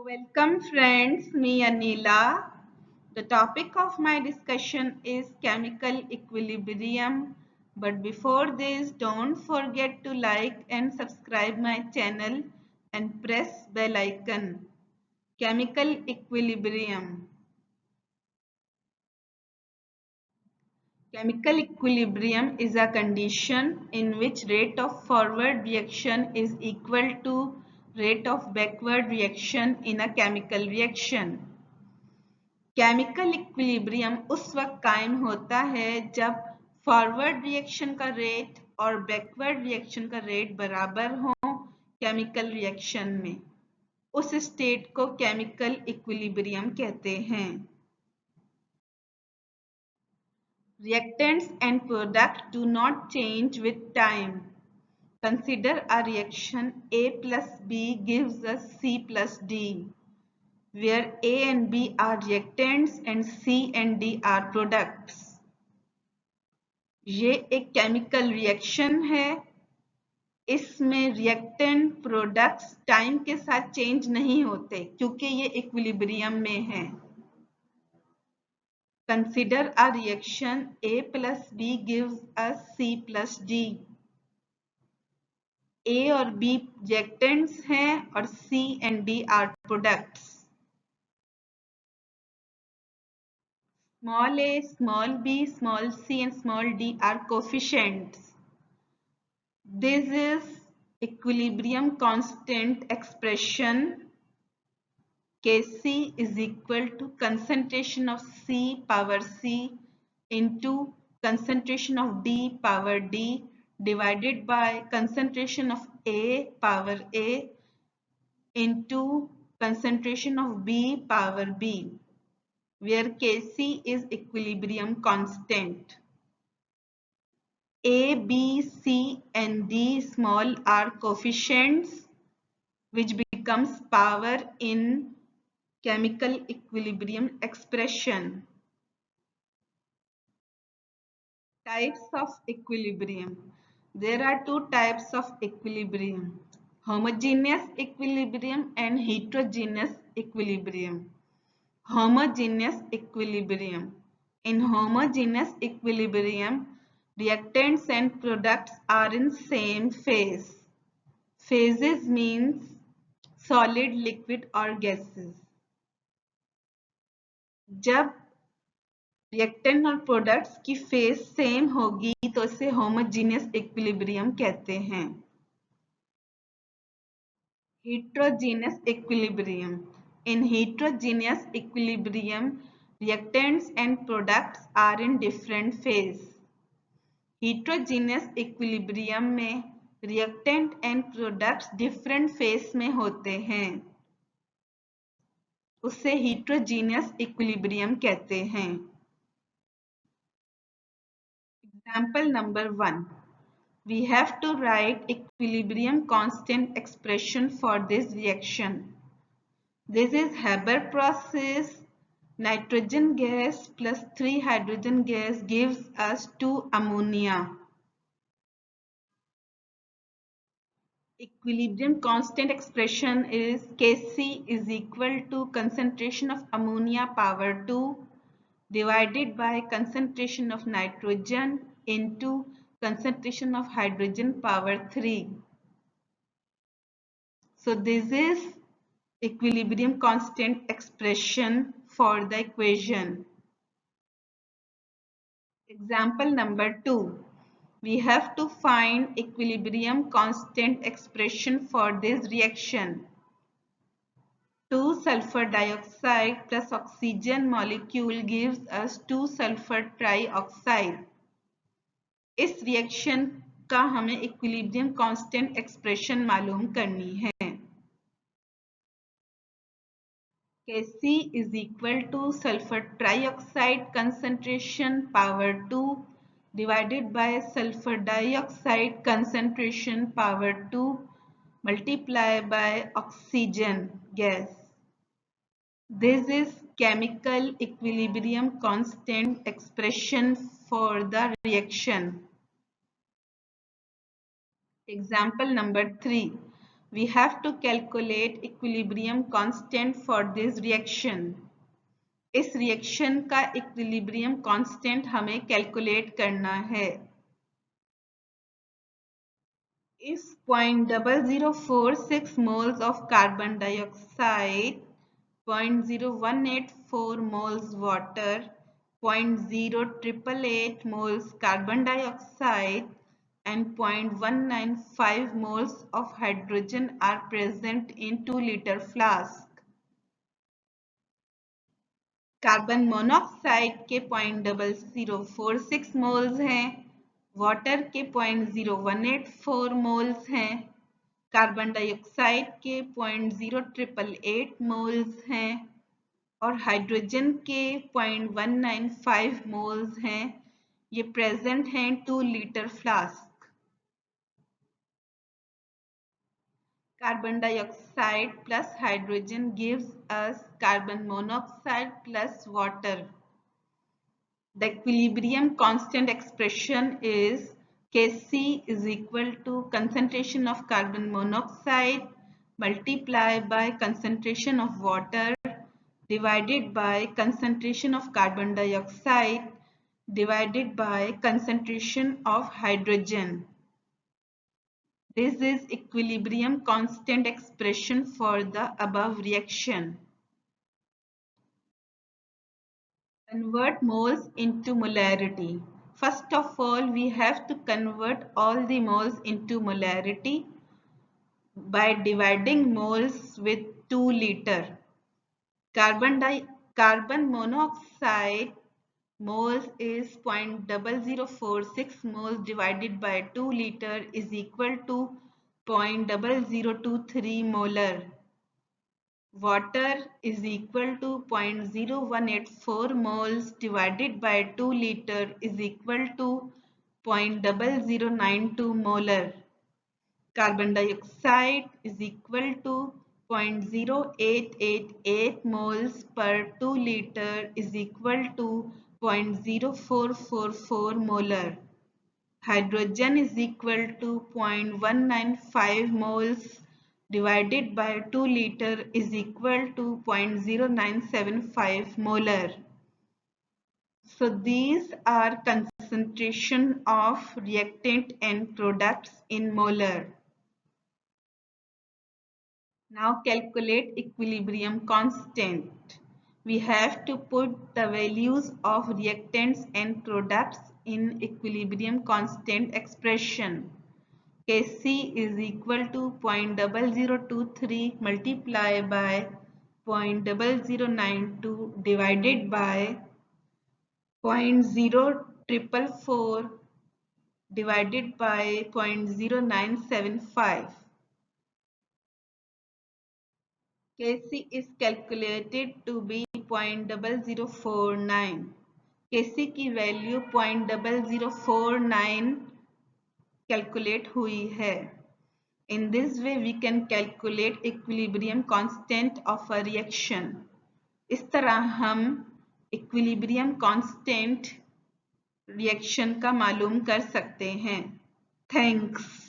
Welcome friends, me Anila. The topic of my discussion is chemical equilibrium. But before this, don't forget to like and subscribe my channel and press bell icon. Chemical equilibrium. Chemical equilibrium is a condition in which rate of forward reaction is equal to rate of backward reaction in a chemical reaction. Chemical equilibrium उस वक्त कायम होता है जब forward reaction का rate और backward reaction का rate बराबर हो केमिकल रिएक्शन में। उस स्टेट को केमिकल इक्विलिब्रियम कहते हैं। Reactants and products do not change with time. Consider a reaction A plus B gives us C plus D. Where A and B are reactants and C and D are products. ये एक chemical reaction है। इसमें reactant products time के साथ change नहीं होते क्योंकि ये इक्विलिब्रियम में है। Consider a reaction A plus B gives us C plus D. A और B रिएक्टेंट्स हैं और C and D are products. Small a, small b, small c and small d are coefficients. This is equilibrium constant expression. Kc is equal to concentration of C power C into concentration of D power D divided by concentration of A power A into concentration of B power B, where Kc is equilibrium constant. A, B, C and D small are coefficients which becomes power in chemical equilibrium expression. Types of equilibrium. There are two types of equilibrium: homogeneous equilibrium and heterogeneous equilibrium. Homogeneous equilibrium. In homogeneous equilibrium, reactants and products are in same phase. Phases means solid, liquid or gases. जब reactant और products की phase same होगी तो इसे homogeneous equilibrium कहते हैं। Heterogeneous equilibrium. In heterogeneous equilibrium, reactants and products are in different phase. Heterogeneous equilibrium में reactant and products different phase में होते हैं, उसे heterogeneous equilibrium कहते हैं। Example number 1. We have to write equilibrium constant expression for this reaction. This is Haber process. Nitrogen gas plus 3 hydrogen gas gives us 2 ammonia. Equilibrium constant expression is Kc is equal to concentration of ammonia power 2 divided by concentration of nitrogen into concentration of hydrogen power 3. So this is equilibrium constant expression for the equation. Example number 2. We have to find equilibrium constant expression for this reaction. 2 sulfur dioxide plus oxygen molecule gives us 2 sulfur trioxide. इस reaction का हमें equilibrium constant expression मालूम करनी है। Kc is equal to sulfur trioxide concentration power 2 divided by sulfur dioxide concentration power 2 multiplied by oxygen gas. This is chemical equilibrium constant expression for the reaction. Example number 3. we have to calculate equilibrium constant for this reaction. इस reaction का equilibrium constant हमें calculate करना है. If 0.0046 moles of carbon dioxide, 0.0184 moles water, 0.0888 moles carbon dioxide and 0.195 moles of hydrogen are present in 2-liter flask. Carbon monoxide के 0.0046 moles हैं, water के 0.0184 moles हैं, carbon dioxide के 0.0888 मोल्स हैं और हाइड्रोजन के 0.195 मोल्स हैं. ये प्रेजेंट हैं 2-liter flask. Carbon dioxide plus hydrogen gives us carbon monoxide plus water. The equilibrium constant expression is Kc is equal to concentration of carbon monoxide multiplied by concentration of water divided by concentration of carbon dioxide divided by concentration of hydrogen. This is equilibrium constant expression for the above reaction. Convert moles into molarity. First of all, we have to convert all the moles into molarity by dividing moles with 2 liter. Carbon monoxide moles is 0.0046 moles divided by 2 liter is equal to 0.0023 molar. Water is equal to 0.0184 moles divided by 2 liter is equal to 0.0092 molar. Carbon dioxide is equal to 0.0888 moles per 2 liter is equal to 0.0444 molar. Hydrogen is equal to 0.195 moles divided by 2 liter is equal to 0.0975 molar. So these are concentration of reactant and products in molar. Now calculate equilibrium constant. We have to put the values of reactants and products in equilibrium constant expression. Kc is equal to 0.0023 multiplied by 0.0092 divided by 0.0444 divided by 0.0975. Kc is calculated to be 0.0049. Kc की value 0.0049 calculate हुई है. In this way we can calculate equilibrium constant of a reaction. इस तरह हम equilibrium constant reaction का मालूम कर सकते हैं. Thanks.